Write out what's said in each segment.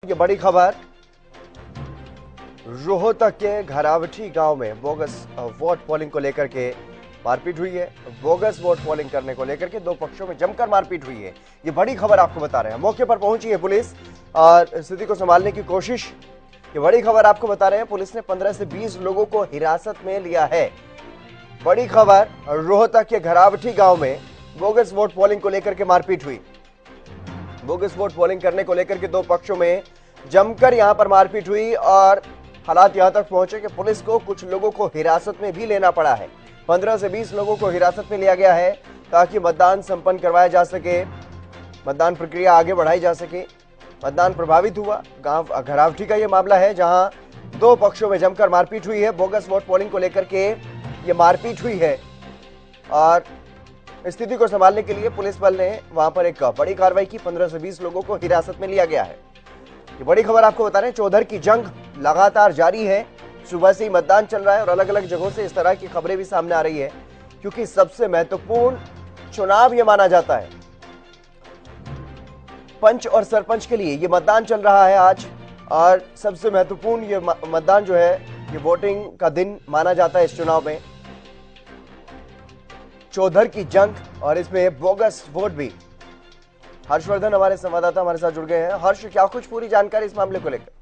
ये बड़ी खबर रोहतक के घरावटी गांव में बोगस वोट पोलिंग को लेकर के मारपीट हुई है। बोगस वोट पोलिंग करने को लेकर के दो पक्षों में जमकर मारपीट हुई है। ये बड़ी खबर आपको बता रहे हैं। मौके पर पहुंची है पुलिस और स्थिति को संभालने की कोशिश। ये बड़ी खबर आपको बता रहे हैं। पुलिस ने 15 से 20 लोगों को हिरासत में लिया है। बड़ी खबर रोहतक के घरावटी गांव में बोगस वोट पोलिंग को लेकर के मारपीट हुई। बोगस वोट पोलिंग करने को लेकर के दो पक्षों में जमकर यहां पर मारपीट हुई और हालात यहां तक पहुंचे कि पुलिस को कुछ लोगों को हिरासत में भी लेना पड़ा है। 15 से 20 लोगों को हिरासत में लिया गया है ताकि मतदान संपन्न करवाया जा सके, मतदान प्रक्रिया आगे बढ़ाई जा सके। मतदान प्रभावित हुआ गांव घरावटी का यह मामला है जहां दो पक्षों में जमकर मारपीट हुई है। बोगस वोट पोलिंग को लेकर के ये मारपीट हुई है और स्थिति को संभालने के लिए पुलिस बल ने वहां पर एक बड़ी कार्रवाई की। 15 से 20 लोगों को हिरासत में लिया गया है। ये बड़ी खबर आपको बता रहे हैं। चौधर की जंग लगातार जारी है। सुबह से ही मतदान चल रहा है और अलग अलग जगहों से इस तरह की खबरें भी सामने आ रही है क्योंकि सबसे महत्वपूर्ण चुनाव ये माना जाता है। पंच और सरपंच के लिए ये मतदान चल रहा है आज और सबसे महत्वपूर्ण ये मतदान जो है ये वोटिंग का दिन माना जाता है इस चुनाव में। चौधर की जंग और इसमें बोगस वोट भी। हर्षवर्धन हमारे संवाददाता हमारे साथ जुड़ गए हैं। हर्ष, क्या कुछ पूरी जानकारी इस मामले को लेकर?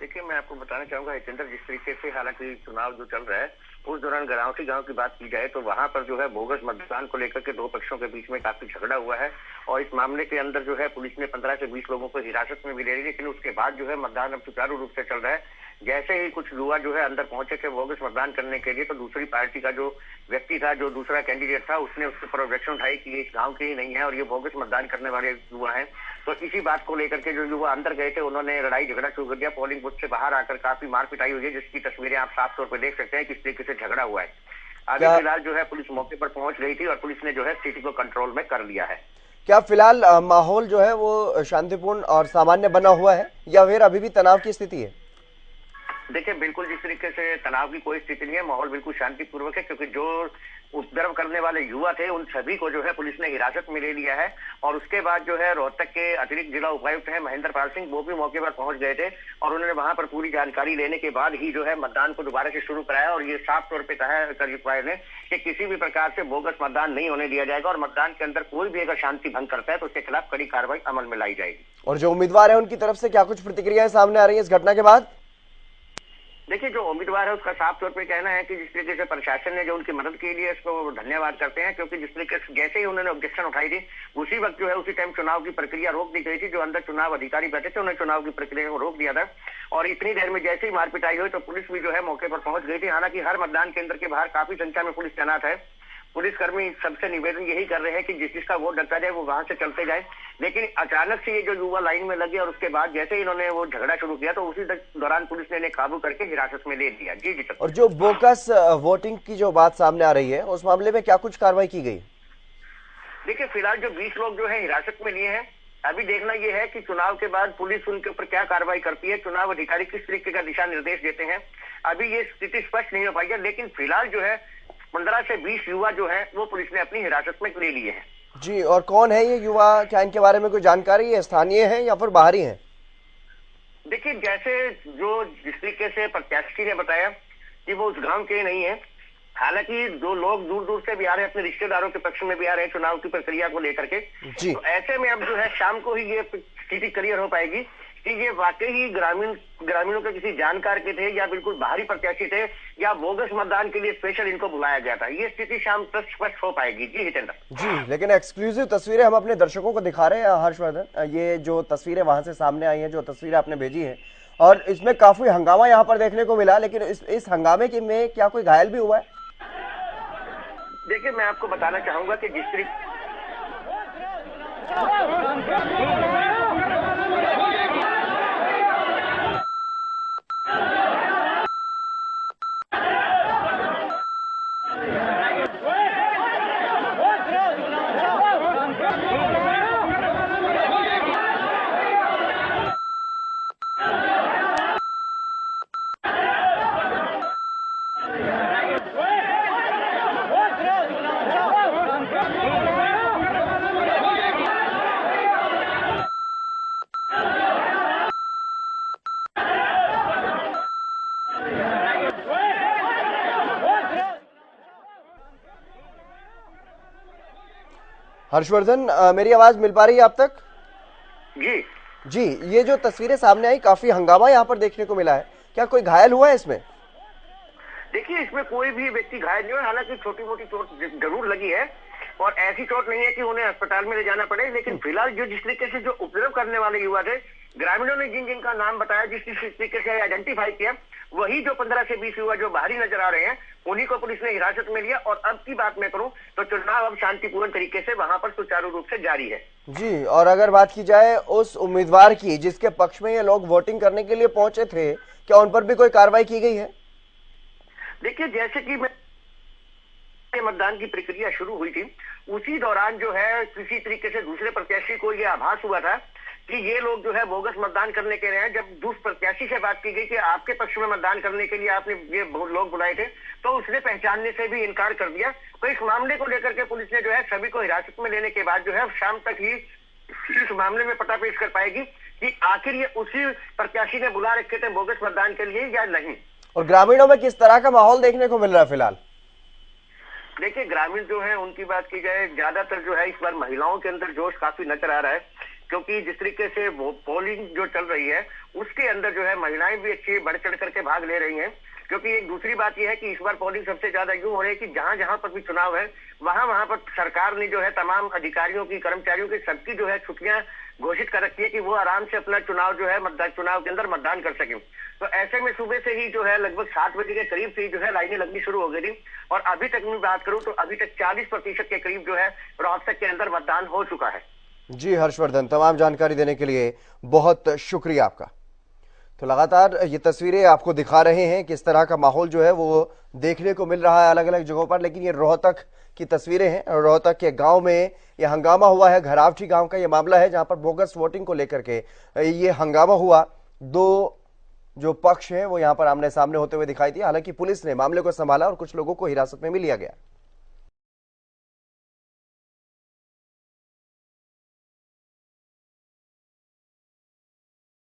देखिए, मैं आपको बताना चाहूंगा हितेंद्र, जिस तरीके से हालांकि चुनाव जो चल रहा है उस दौरान घरावटी गांव की बात की जाए तो वहां पर जो है बोगस मतदान को लेकर के दो पक्षों के बीच में काफी झगड़ा हुआ है और इस मामले के अंदर जो है पुलिस ने 15 से 20 लोगों को हिरासत में भी ले ली, लेकिन उसके बाद जो है मतदान अब सुचारू रूप से चल रहा है। जैसे ही कुछ युवा जो है अंदर पहुंचे थे बोगस मतदान करने के लिए तो दूसरी पार्टी का जो व्यक्ति था, जो दूसरा कैंडिडेट था, उसने उसके ऊपर ऑब्जेक्शन उठाई कि ये इस गांव के ही नहीं है और ये बोगस मतदान करने वाले युवा हैं। तो इसी बात को लेकर के जो युवा अंदर गए थे उन्होंने लड़ाई झगड़ा शुरू कर दिया। पोलिंग बूथ से बाहर आकर काफी मार पिटाई हुई है, जिसकी तस्वीरें आप साफ तौर पर देख सकते हैं किस तरीके से झगड़ा हुआ है। अभी फिलहाल जो है पुलिस मौके पर पहुंच गई थी और पुलिस ने जो है स्थिति को कंट्रोल में कर लिया है। क्या फिलहाल माहौल जो है वो शांतिपूर्ण और सामान्य बना हुआ है या फिर अभी भी तनाव की स्थिति है? देखिए, बिल्कुल जिस तरीके से तनाव की कोई स्थिति नहीं है, माहौल बिल्कुल शांतिपूर्वक है क्योंकि जो उपद्रव करने वाले युवा थे उन सभी को जो है पुलिस ने हिरासत में ले लिया है। और उसके बाद जो है रोहतक के अतिरिक्त जिला उपायुक्त है महेंद्र पाल सिंह, वो भी मौके पर पहुंच गए थे और उन्होंने वहां पर पूरी जानकारी लेने के बाद ही जो है मतदान को दोबारा से शुरू कराया और ये साफ तौर पर कहा है ने कि किसी भी प्रकार से बोगस मतदान नहीं होने दिया जाएगा और मतदान के अंदर कोई भी अगर शांति भंग करता है तो उसके खिलाफ कड़ी कार्रवाई अमल में लाई जाएगी। और जो उम्मीदवार है उनकी तरफ से क्या कुछ प्रतिक्रियाएं सामने आ रही है इस घटना के बाद? देखिए, जो उम्मीदवार है उसका साफ तौर पे कहना है कि जिस तरीके से प्रशासन ने जो उनकी मदद के लिए इसको धन्यवाद करते हैं क्योंकि जिस तरीके से जैसे ही उन्होंने ऑब्जेक्शन उठाई थी उसी वक्त जो है उसी टाइम चुनाव की प्रक्रिया रोक दी गई थी। जो अंदर चुनाव अधिकारी बैठे थे उन्होंने चुनाव की प्रक्रिया को रोक दिया था और इतनी देर में जैसे ही मारपिटाई हुई तो पुलिस भी जो है मौके पर पहुंच गई थी। हालांकि हर मतदान केंद्र के बाहर काफी संख्या में पुलिस तैनात है। पुलिसकर्मी सबसे निवेदन यही कर रहे हैं कि जिसका वोट डलता जाए वो वहां से चलते जाए, लेकिन अचानक से ये जो युवा लाइन में लगे और उसके बाद जैसे ही इन्होंने वो झगड़ा शुरू किया तो उसी दौरान पुलिस ने इन्हें काबू करके हिरासत में ले लिया। जी जी। और जो बोगस वोटिंग की जो बात सामने आ रही है उस मामले में क्या कुछ कार्रवाई की गई? देखिए, फिलहाल जो 20 लोग जो है हिरासत में लिए हैं, अभी देखना यह है कि चुनाव के बाद पुलिस उनके ऊपर क्या कार्रवाई करती है, चुनाव अधिकारी किस तरीके का दिशा निर्देश देते हैं। अभी ये स्थिति स्पष्ट नहीं हो पाई है, लेकिन फिलहाल जो है 15 से 20 युवा जो है वो पुलिस ने अपनी हिरासत में ले लिए हैं। जी, और कौन है ये युवा? क्या इनके बारे में कोई जानकारी है? स्थानीय है या फिर बाहरी है? देखिए, जैसे जो जिस तरीके से प्रत्याशी ने बताया कि वो उस गांव के नहीं है। हालांकि जो लोग दूर दूर से भी आ रहे हैं, अपने रिश्तेदारों के पक्ष में भी आ रहे हैं चुनाव की प्रक्रिया को लेकर के। तो ऐसे में अब जो है शाम को ही ये स्थिति क्लियर हो पाएगी कि ये वाकई ही ग्रामीणों के किसी जानकार के थे या बिल्कुल बाहरी प्रत्याशी थे या बोगस मतदान के लिए स्पेशल इनको बुलाया गया था। ये स्थिति शाम तक स्पष्ट हो पाएगी। जी हितेंद्र जी, लेकिन एक्सक्लूसिव तस्वीरें हम अपने दर्शकों को दिखा रहे हैं हर्षवर्धन। ये जो तस्वीरें वहां से सामने आई हैं, जो तस्वीरें आपने भेजी है, और इसमें काफी हंगामा यहाँ पर देखने को मिला, लेकिन इस हंगामे के में क्या कोई घायल भी हुआ है? देखिए, मैं आपको बताना चाहूंगा कि जिस तरीके हर्षवर्धन, मेरी आवाज मिल पा रही है आप तक? जी जी, ये जो तस्वीरें सामने आई, काफी हंगामा यहाँ पर देखने को मिला है। क्या कोई घायल हुआ है इसमें? देखिए, इसमें कोई भी व्यक्ति घायल नहीं हुआ। हालांकि छोटी मोटी चोट जरूर लगी है और ऐसी चोट नहीं है कि उन्हें अस्पताल में ले जाना पड़े, लेकिन फिलहाल जो जिस तरीके से जो उपद्रव करने वाले युवा थे, ग्रामीणों ने जिन जिनका नाम बताया, जिस तरीके से आइडेंटिफाई किया, वही जो 15 से 20 युवा जो बाहरी नजर आ रहे हैं, उन्हीं को पुलिस ने हिरासत में लिया। और अब की बात मैं करूं तो चुनाव अब शांतिपूर्ण तरीके से वहां पर सुचारू रूप से जारी है। जी, और अगर बात की जाए उस उम्मीदवार की जिसके पक्ष में ये लोग वोटिंग करने के लिए पहुंचे थे, क्या उन पर भी कोई कार्रवाई की गई है? देखिए, जैसे कि मतदान की प्रक्रिया शुरू हुई थी, उसी दौरान जो है किसी तरीके से दूसरे प्रत्याशी को यह आभास हुआ था कि ये लोग जो है बोगस मतदान करने के लिए हैं। जब दूसरे प्रत्याशी से बात की गई कि आपके पक्ष में मतदान करने के लिए आपने ये लोग बुलाए थे, तो उसने पहचानने से भी इनकार कर दिया। तो इस मामले को लेकर के पुलिस ने जो है सभी को हिरासत में लेने के बाद जो है शाम तक ही इस मामले में पता पेश कर पाएगी कि आखिर ये उसी प्रत्याशी ने बुला रखे थे बोगस मतदान के लिए या नहीं। और ग्रामीणों में किस तरह का माहौल देखने को मिल रहा है फिलहाल? देखिए, ग्रामीण जो है उनकी बात की जाए, ज्यादातर जो है इस बार महिलाओं के अंदर जोश काफी नजर आ रहा है, क्योंकि जिस तरीके से वो पोलिंग जो चल रही है उसके अंदर जो है महिलाएं भी अच्छी बढ़ चढ़ करके भाग ले रही हैं। क्योंकि एक दूसरी बात यह है कि इस बार पोलिंग सबसे ज्यादा यूं हो रही है कि जहां जहां पर भी चुनाव है, वहां वहां पर सरकार ने जो है तमाम अधिकारियों की, कर्मचारियों की, सबकी जो है छुट्टियां घोषित कर रखी है कि वो आराम से अपना चुनाव जो है चुनाव के अंदर मतदान कर सके। तो ऐसे में सुबह से ही जो है लगभग 7 बजे के करीब से ही जो है लाइनें लगनी शुरू हो गई थी। और अभी तक मैं बात करूं तो अभी तक 40% के करीब जो है रोहतक के अंदर मतदान हो चुका है। जी हर्षवर्धन, तमाम जानकारी देने के लिए बहुत शुक्रिया आपका। तो लगातार ये तस्वीरें आपको दिखा रहे हैं किस तरह का माहौल जो है वो देखने को मिल रहा है अलग अलग जगहों पर। लेकिन ये रोहतक की तस्वीरें हैं और रोहतक के गांव में ये हंगामा हुआ है। घरावठी गांव का ये मामला है जहां पर बोगस वोटिंग को लेकर के ये हंगामा हुआ। दो जो पक्ष हैं वो यहां पर आमने सामने होते हुए दिखाई दिए। हालांकि पुलिस ने मामले को संभाला और कुछ लोगों को हिरासत में भी लिया गया।